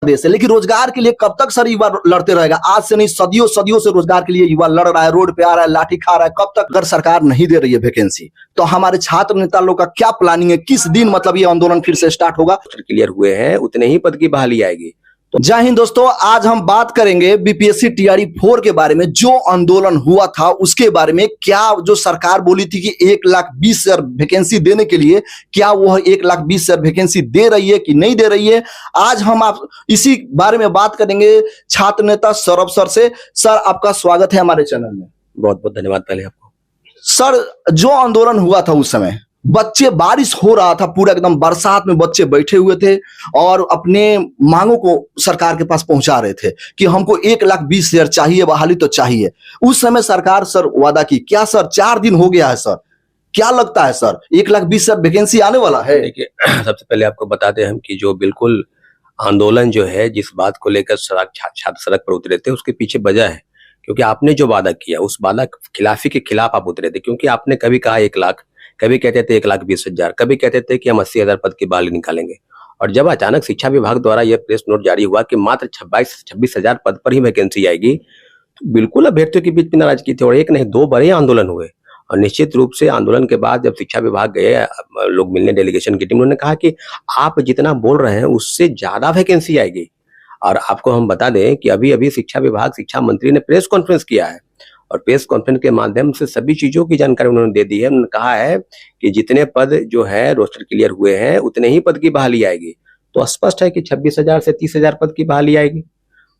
देश है, लेकिन रोजगार के लिए कब तक सर युवा लड़ते रहेगा? आज से नहीं, सदियों सदियों से रोजगार के लिए युवा लड़ रहा है, रोड पे आ रहा है, लाठी खा रहा है। कब तक? अगर सरकार नहीं दे रही है वैकेंसी, तो हमारे छात्र नेता लोग का क्या प्लानिंग है? किस दिन मतलब ये आंदोलन फिर से स्टार्ट होगा? क्लियर हुए हैं उतने ही पद की बहाली आएगी। तो जय हिंद दोस्तों, आज हम बात करेंगे बीपीएससी टीआरई 4 के बारे में। जो आंदोलन हुआ था उसके बारे में, क्या जो सरकार बोली थी कि 1,20,000 वैकेंसी देने के लिए, क्या वह 1,20,000 वैकेंसी दे रही है कि नहीं दे रही है? आज हम आप इसी बारे में बात करेंगे छात्र नेता सौरभ सर से। सर, आपका स्वागत है हमारे चैनल में। बहुत बहुत धन्यवाद पहले आपको। सर, जो आंदोलन हुआ था उस समय बच्चे, बारिश हो रहा था, पूरा एकदम बरसात में बच्चे बैठे हुए थे और अपने मांगों को सरकार के पास पहुंचा रहे थे कि हमको 1,20,000 चाहिए, बहाली तो चाहिए। उस समय सरकार सर वादा की, क्या सर 4 दिन हो गया है सर, क्या लगता है सर 1,20,000 वैकेंसी आने वाला है? देखिए, सबसे पहले आपको बताते हैं हम कि जो बिल्कुल आंदोलन जो है, जिस बात को लेकर छात्र सड़क पर उतरे थे, उसके पीछे वजह है क्योंकि आपने जो वादा किया उस वादा खिलाफी के खिलाफ आप उतरे थे। क्योंकि आपने कभी कहा 1 लाख, कभी कहते थे 1,20,000, कभी कहते थे कि हम 80,000 पद की बहाली निकालेंगे। और जब अचानक शिक्षा विभाग द्वारा यह प्रेस नोट जारी हुआ कि मात्र 26,000 पद पर ही वैकेंसी आएगी, तो बिल्कुल अभ्यर्थियों के बीच में नाराजगी थी और एक नहीं 2 बड़े आंदोलन हुए। और निश्चित रूप से आंदोलन के बाद जब शिक्षा विभाग गए लोग मिलने, डेलीगेशन की टीम, उन्होंने कहा कि आप जितना बोल रहे हैं उससे ज्यादा वैकेंसी आएगी। और आपको हम बता दें कि अभी अभी शिक्षा विभाग, शिक्षा मंत्री ने प्रेस कॉन्फ्रेंस किया है और प्रेस कॉन्फ्रेंस के माध्यम से सभी चीजों की जानकारी उन्होंने दे दी है। उन्होंने कहा है कि जितने पद जो है रोस्टर क्लियर हुए हैं उतने ही पद की बहाली आएगी। तो स्पष्ट है कि 26,000 से 30,000 पद की बहाली आएगी।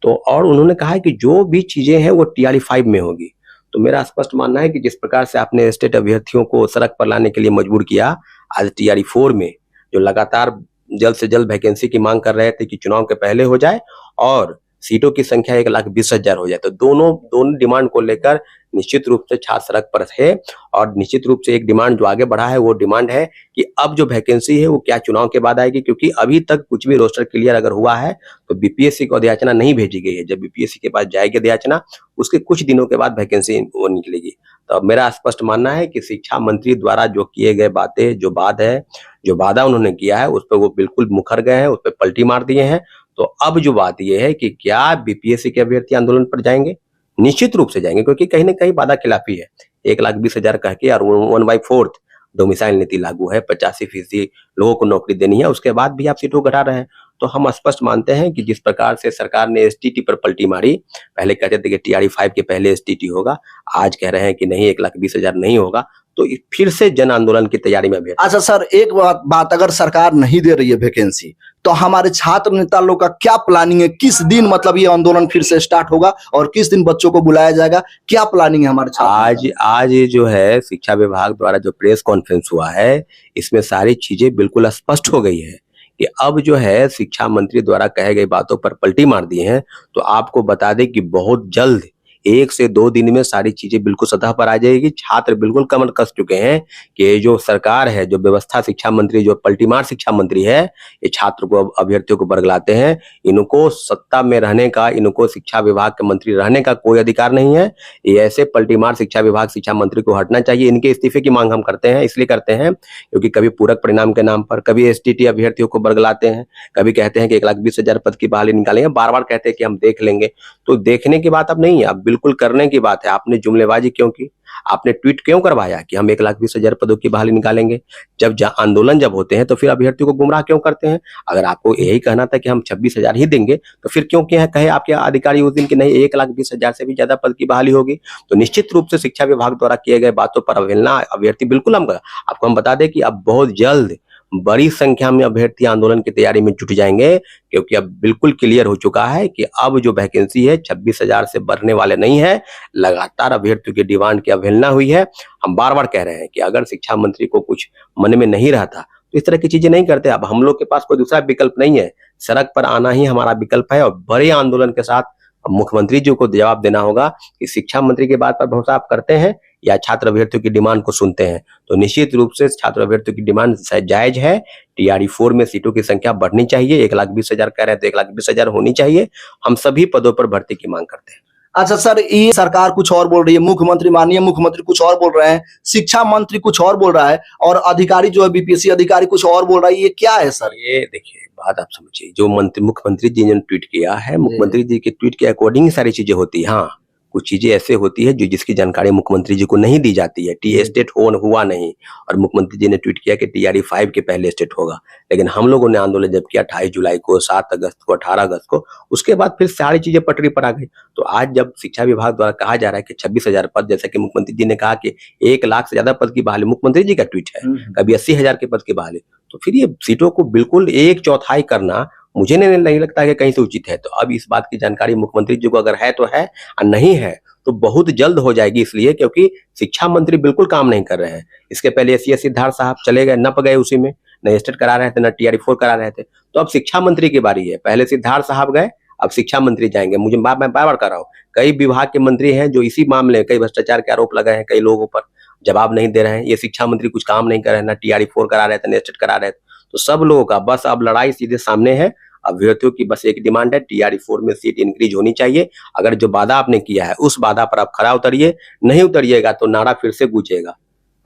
तो और उन्होंने कहा है कि जो भी चीजें हैं वो टीआरई 5 में होगी। तो मेरा स्पष्ट मानना है कि जिस प्रकार से आपने स्टेट अभ्यर्थियों को सड़क पर लाने के लिए मजबूर किया, आज टीआरई 4 में जो लगातार जल्द से जल्द वैकेंसी की मांग कर रहे थे कि चुनाव के पहले हो जाए और सीटों की संख्या 1,20,000 हो जाए, तो दोनों डिमांड को लेकर निश्चित रूप से छात्र सड़क पर थे। और निश्चित रूप से एक डिमांड जो आगे बढ़ा है वो डिमांड है कि अब जो वैकेंसी है वो क्या चुनाव के बाद आएगी, क्योंकि अभी तक कुछ भी रोस्टर क्लियर अगर हुआ है तो बीपीएससी को अध्याचना नहीं भेजी गई है। जब बीपीएससी के पास जाएगी अध्याचना, उसके कुछ दिनों के बाद वैकेंसी वो निकलेगी। तो मेरा स्पष्ट मानना है कि शिक्षा मंत्री द्वारा जो किए गए बातें, जो वादा उन्होंने किया है उस पर वो बिल्कुल मुखर गए हैं, उस पर पलटी मार दिए हैं। तो अब जो बात यह है कि क्या बीपीएससी के अभ्यर्थी आंदोलन पर जाएंगे? निश्चित रूप से जाएंगे, क्योंकि कहीं ना कहीं वादा खिलाफी है। 1,20,000 कह के और 1/4 डोमिसाइल नीति लागू है, 85% लोगों को नौकरी देनी है, उसके बाद भी आप सीटों घटा रहे हैं। तो हम स्पष्ट मानते हैं कि जिस प्रकार से सरकार ने एसटीटी पर पलटी मारी, पहले कहते थे कि टीआरई 5 के पहले एसटीटी होगा, आज कह रहे हैं कि नहीं 1,20,000 नहीं होगा, तो फिर से जन आंदोलन की तैयारी में भी। अच्छा सर, एक बात, अगर सरकार नहीं दे रही है वैकेंसी, तो हमारे छात्र नेता लोग का क्या प्लानिंग है? किस दिन मतलब ये आंदोलन फिर से स्टार्ट होगा और किस दिन बच्चों को बुलाया जाएगा? क्या प्लानिंग है हमारे छात्र? आज जो है शिक्षा विभाग द्वारा जो प्रेस कॉन्फ्रेंस हुआ है, इसमें सारी चीजें बिल्कुल स्पष्ट हो गई है कि अब जो है शिक्षा मंत्री द्वारा कहे गई बातों पर पलटी मार दी है। तो आपको बता दें कि बहुत जल्द 1 से 2 दिन में सारी चीजें बिल्कुल सतह पर आ जाएगी। छात्र बिल्कुल कमर कस चुके हैं कि ये जो सरकार है, जो व्यवस्था शिक्षा मंत्री, जो पलटीमार शिक्षा मंत्री है, ये छात्र को, अभ्यर्थियों को बरगलाते हैं। इनको सत्ता में रहने का, इनको शिक्षा विभाग के मंत्री रहने का कोई अधिकार नहीं है। ये ऐसे पलटीमार शिक्षा विभाग, शिक्षा मंत्री को हटना चाहिए। इनके इस्तीफे की मांग हम करते हैं, इसलिए करते हैं क्योंकि कभी पूरक परिणाम के नाम पर, कभी एसटीटी अभ्यर्थियों को बरगलाते हैं, कभी कहते हैं कि 1,20,000 पद की बहाली निकालेंगे, बार बार कहते हैं कि हम देख लेंगे। तो देखने की बात अब नहीं है, अब बिल्कुल करने की बात है। आपने जुमलेबाजी क्यों की? आपने ट्वीट क्यों करवाया कि हम 1,20,000 पदों की बहाली निकालेंगे? जब आंदोलन जब होते हैं तो फिर अभ्यर्थियों को गुमराह क्यों करते हैं? अगर आपको यही कहना था कि हम 26,000 ही देंगे, तो फिर क्यों कहे आपके अधिकारी उस दिन कि नहीं 1,20,000 से भी ज्यादा पद की बहाली होगी? तो निश्चित रूप से शिक्षा विभाग द्वारा किए गए बातों पर अवहेलना अभ्यर्थी बिल्कुल, आपको हम बता दें कि अब बहुत जल्द बड़ी संख्या में अभ्यर्थी आंदोलन की तैयारी में जुट जाएंगे, क्योंकि अब बिल्कुल क्लियर हो चुका है कि अब जो वैकेंसी है 26,000 से बढ़ने वाले नहीं है। लगातार अभ्यर्थियों की डिमांड की अवहेलना हुई है। हम बार बार कह रहे हैं कि अगर शिक्षा मंत्री को कुछ मन में नहीं रहता तो इस तरह की चीजें नहीं करते। अब हम लोग के पास कोई दूसरा विकल्प नहीं है, सड़क पर आना ही हमारा विकल्प है। और बड़े आंदोलन के साथ मुख्यमंत्री जी को जवाब देना होगा कि शिक्षा मंत्री की बात पर भरोसा आप करते हैं या छात्र अभ्यर्थियों की डिमांड को सुनते हैं। तो निश्चित रूप से छात्र अभ्यर्थियों की डिमांड जायज है। टीआरई 4 में सीटों की संख्या बढ़नी चाहिए। 1,20,000 कह रहे हैं तो 1,20,000 होनी चाहिए। हम सभी पदों पर भर्ती की मांग करते हैं। अच्छा सर, ये सरकार कुछ और बोल रही है, मुख्यमंत्री, माननीय मुख्यमंत्री कुछ और बोल रहे हैं, शिक्षा मंत्री कुछ और बोल रहा है, और अधिकारी जो है बीपीएससी अधिकारी कुछ और बोल रहा है, ये क्या है सर? ये देखिए बात आप समझिए, जो मुख्यमंत्री जी ने ट्वीट किया है, मुख्यमंत्री जी के ट्वीट के अकॉर्डिंग ही सारी चीजें होती है। हाँ, कुछ चीजें ऐसे होती है जो जिसकी जानकारी मुख्यमंत्री जी को नहीं दी जाती है। टी स्टेट हुआ नहीं, और मुख्यमंत्री जी ने ट्वीट किया कि टीआरई 5 के पहले स्टेट होगा, लेकिन हम लोगों ने आंदोलन जब किया 28 जुलाई को, 7 अगस्त को, 18 अगस्त को, उसके बाद फिर सारी चीजें पटरी पर आ गई। तो आज जब शिक्षा विभाग द्वारा कहा जा रहा है कि 26,000 पद, जैसा कि मुख्यमंत्री जी ने कहा कि 1 लाख से ज्यादा पद की बहाली, मुख्यमंत्री जी का ट्वीट है, कभी 80,000 के पद की बहाली, तो फिर ये सीटों को बिल्कुल 1/4 करना मुझे नहीं लगता है कि कहीं से उचित है। तो अब इस बात की जानकारी मुख्यमंत्री जी को अगर है तो है, और नहीं है तो बहुत जल्द हो जाएगी, इसलिए क्योंकि शिक्षा मंत्री बिल्कुल काम नहीं कर रहे हैं। इसके पहले एस सिद्धार्थ साहब चले गए, नप गए उसी में, न स्टेट करा रहे थे, न टीआरई 4 करा रहे थे। तो अब शिक्षा मंत्री की बारी है, पहले सिद्धार्थ साहब गए, अब शिक्षा मंत्री जाएंगे। मैं बार बार कर रहा हूँ, कई विभाग के मंत्री हैं जो इसी मामले, कई भ्रष्टाचार के आरोप लगाए हैं कई लोगों पर, जवाब नहीं दे रहे हैं। ये शिक्षा मंत्री कुछ काम नहीं कर रहे हैं, ना टीआरई 4 करा रहे थे, न स्टेट करा रहे थे। तो सब लोगों का बस अब लड़ाई सीधे सामने है। अभ्यर्थियों की बस एक डिमांड है, टीआरई 4 में सीट इंक्रीज होनी चाहिए। अगर जो वादा आपने किया है उस वादा पर आप खरा उतरिए, नहीं उतरिएगा तो नारा फिर से गूंजेगा,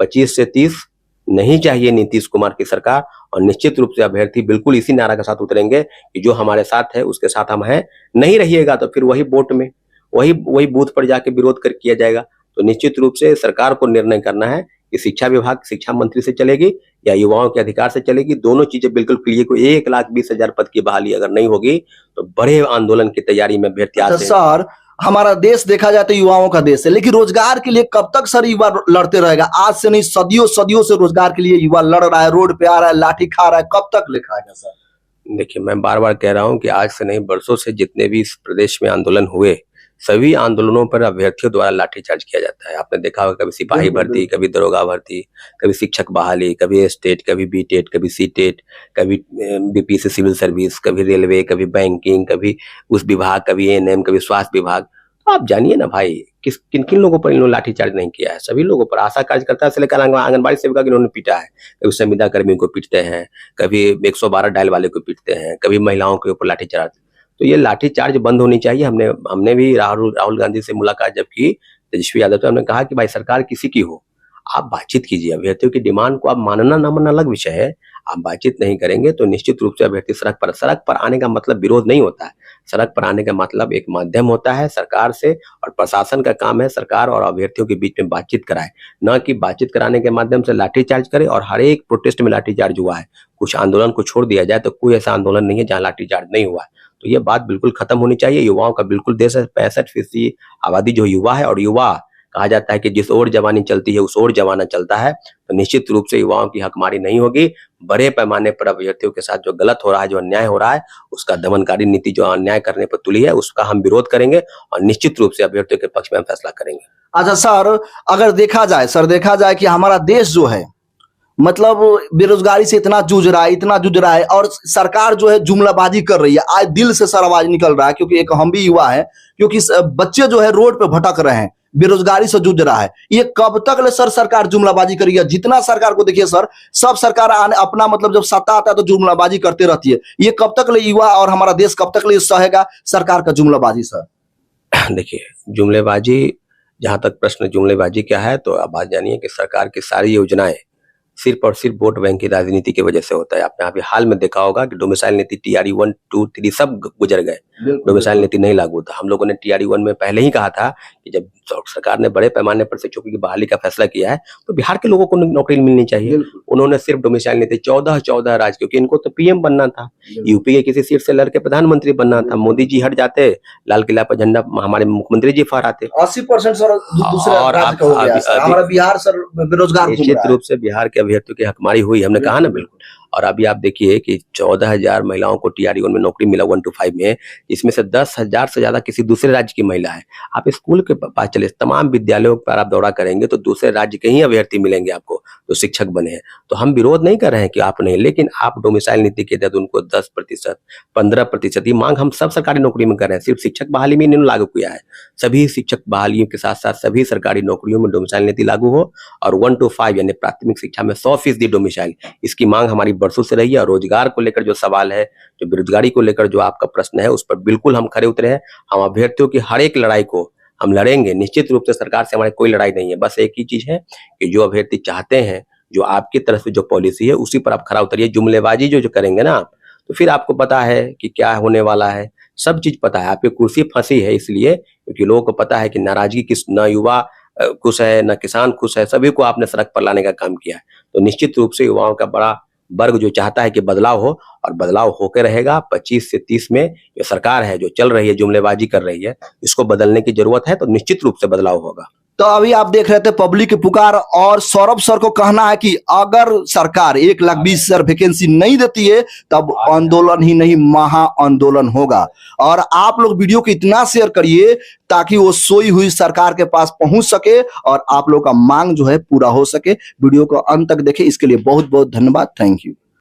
25 से 30 नहीं चाहिए नीतीश कुमार की सरकार। और निश्चित रूप से अभ्यर्थी बिल्कुल इसी नारा के साथ उतरेंगे कि जो हमारे साथ है उसके साथ हम हैं, नहीं रहिएगा तो फिर वही वोट में, वही बूथ पर जाके विरोध कर किया जाएगा। तो निश्चित रूप से सरकार को निर्णय करना है कि शिक्षा विभाग शिक्षा मंत्री से चलेगी या युवाओं के अधिकार से चलेगी। दोनों चीजें बिल्कुल क्लियर को 1,20,000 पद की बहाली अगर नहीं होगी तो बड़े आंदोलन की तैयारी में अभ्यर्थी अच्छा आते हैं। सर, हमारा देश देखा जाए तो युवाओं का देश है, लेकिन रोजगार के लिए कब तक सर युवा लड़ते रहेगा? आज से नहीं, सदियों से रोजगार के लिए युवा लड़ रहा है, रोड पे आ रहा है, लाठी खा रहा है, कब तक लिखाएगा सर? देखिए, मैं बार बार कह रहा हूं कि आज से नहीं, बरसों से जितने भी इस प्रदेश में आंदोलन हुए, सभी आंदोलनों पर अभ्यर्थियों द्वारा लाठीचार्ज किया जाता है। आपने देखा होगा, कभी सिपाही भर्ती, कभी दरोगा भर्ती, कभी शिक्षक बहाली, कभी स्टेट, कभी बीटेट, कभी सीटेट, कभी बीपीएससी सिविल सर्विस, कभी रेलवे, कभी बैंकिंग, कभी उस विभाग, कभी एएनएम, कभी स्वास्थ्य विभाग। तो आप जानिए ना भाई, किन किन लोगों पर इन्होंने लाठीचार्ज नहीं किया है? सभी लोगों पर। आशा कार्यकर्ता से लेकर आंगनबाड़ी सेविका को इन्होंने पीटा है, कभी संविदा कर्मी को पीटते हैं, कभी 112 डायल वाले को पीटते हैं, कभी महिलाओं के ऊपर लाठीचार्ज। तो ये लाठीचार्ज बंद होनी चाहिए। हमने भी राहुल गांधी से मुलाकात जब की, तेजस्वी यादव, तो हमने कहा कि भाई सरकार किसी की हो, आप बातचीत कीजिए। अभ्यर्थियों की डिमांड को आप मानना ना मानना अलग विषय है, आप बातचीत नहीं करेंगे तो निश्चित रूप से अभ्यर्थी सड़क पर आने का मतलब विरोध नहीं होता है। सड़क पर आने का मतलब एक माध्यम होता है सरकार से, और प्रशासन का काम है सरकार और अभ्यर्थियों के बीच में बातचीत कराए, न कि बातचीत कराने के माध्यम से लाठीचार्ज करे। और हर एक प्रोटेस्ट में लाठीचार्ज हुआ है, कुछ आंदोलन को छोड़ दिया जाए तो कोई ऐसा आंदोलन नहीं है जहां लाठीचार्ज नहीं हुआ है। तो ये बात बिल्कुल खत्म होनी चाहिए। युवाओं का बिल्कुल देश है, 65% आबादी जो युवा है, और युवा कहा जाता है कि जिस ओर जवानी चलती है उस ओर जमाना चलता है। तो निश्चित रूप से युवाओं की हकमारी नहीं होगी। बड़े पैमाने पर अभ्यर्थियों के साथ जो गलत हो रहा है, जो अन्याय हो रहा है, उसका दमनकारी नीति जो अन्याय करने पर तुली है, उसका हम विरोध करेंगे और निश्चित रूप से अभ्यर्थियों के पक्ष में हम फैसला करेंगे। अच्छा सर, अगर देखा जाए कि हमारा देश जो है, मतलब बेरोजगारी से इतना जूझ रहा है, और सरकार जो है जुमलाबाजी कर रही है। आज दिल से सर आवाज निकल रहा है, क्योंकि एक हम भी युवा है, क्योंकि बच्चे जो है रोड पे भटक रहे हैं, बेरोजगारी से जूझ रहा है। ये कब तक ले सर सरकार जुमलाबाजी करेगी? जितना सरकार को देखिए सर, सब सरकार अपना मतलब जब सत्ता आता है तो जुमलाबाजी करते रहती है। ये कब तक ले युवा और हमारा देश कब तक ले सहेगा सरकार का जुमलाबाजी सर? देखिए, जुमलेबाजी, जहां तक प्रश्न जुमलेबाजी क्या है, तो आप बात जानिए कि सरकार की सारी योजनाएं सिर्फ और सिर्फ वोट बैंक की राजनीति की वजह से होता है। आपने अभी हाल में देखा होगा कि डोमिसाइल नीति, टीआरई 1, 2, 3 सब गुजर गए, डोमिसाइल नीति नहीं लागू था। हम लोगों ने टीआरई 1 में पहले ही कहा था कि जब सरकार ने बड़े पैमाने पर शिक्षकों की बहाली का फैसला किया है तो बिहार के लोगों को नौकरी मिलनी चाहिए। उन्होंने सिर्फ डोमिसाइल नीति 14 राज्य, क्योंकि इनको तो पीएम बनना था, यूपी के किसी सीट से लड़के प्रधानमंत्री बनना था। मोदी जी हट जाते, लाल किला पर झंडा हमारे मुख्यमंत्री जी फहराते। 80% सर दूसरे राज्य का हो गया। हमारा बिहार सर बेरोजगार घूम रहा है। निश्चित रूप से बिहार के अभ्यर्थियों की हकमारी हुई, हमने कहा ना, बिल्कुल। और अभी आप देखिए कि 14,000 महिलाओं को टीआरई 1 में नौकरी मिला 1 to 5 में, इसमें से 10,000 से ज्यादा किसी दूसरे राज्य की महिला है। आप स्कूल के पास चले, तमाम विद्यालयों पर आप दौरा करेंगे तो दूसरे राज्य के ही अभ्यर्थी मिलेंगे आपको जो शिक्षक बने हैं। तो हम विरोध नहीं कर रहे हैं कि आप नहीं, लेकिन आप डोमिसाइल नीति के तहत उनको 10%, 15% ये मांग हम सब सरकारी नौकरी में कर रहे हैं। सिर्फ शिक्षक बहाली में इन्होंने लागू किया है, सभी शिक्षक बहालियों के साथ साथ सभी सरकारी नौकरियों में डोमिसाइल नीति लागू हो। और 1 to 5 यानी प्राथमिक शिक्षा में 100% डोमिसाइल, इसकी मांग हमारी बरसों से रही है। और रोजगार को लेकर जो सवाल है, जो बेरोजगारी को लेकर जो आपका प्रश्न है, उस पर बिल्कुल हम खरे उतरे हैं। हम अभ्यर्थियों की हर एक लड़ाई को हम लड़ेंगे। निश्चित रूप से सरकार से हमारी कोई लड़ाई नहीं है, बस एक ही चीज है कि जो अभ्यर्थी चाहते हैं, जो आपकी तरफ से जो पॉलिसी है उसी पर आप खरा उतरिए। जुमलेबाजी जो करेंगे ना आप, तो फिर आपको पता है कि क्या होने वाला है, सब चीज पता है। आपकी कुर्सी फंसी है इसलिए क्योंकि लोगों को पता है कि नाराजगी किस, न युवा खुश है न किसान खुश है, सभी को आपने सड़क पर लाने का काम किया है। तो निश्चित रूप से युवाओं का बड़ा वर्ग जो चाहता है कि बदलाव हो, और बदलाव होकर रहेगा। 25 से 30 में जो सरकार है जो चल रही है, जुमलेबाजी कर रही है, इसको बदलने की जरूरत है, तो निश्चित रूप से बदलाव होगा। तो अभी आप देख रहे थे पब्लिक की पुकार, और सौरभ सर को कहना है कि अगर सरकार 1,20,000 वैकेंसी नहीं देती है तब आंदोलन ही नहीं, महा आंदोलन होगा। और आप लोग वीडियो को इतना शेयर करिए ताकि वो सोई हुई सरकार के पास पहुंच सके और आप लोग का मांग जो है पूरा हो सके। वीडियो को अंत तक देखें, इसके लिए बहुत बहुत धन्यवाद। Thank you.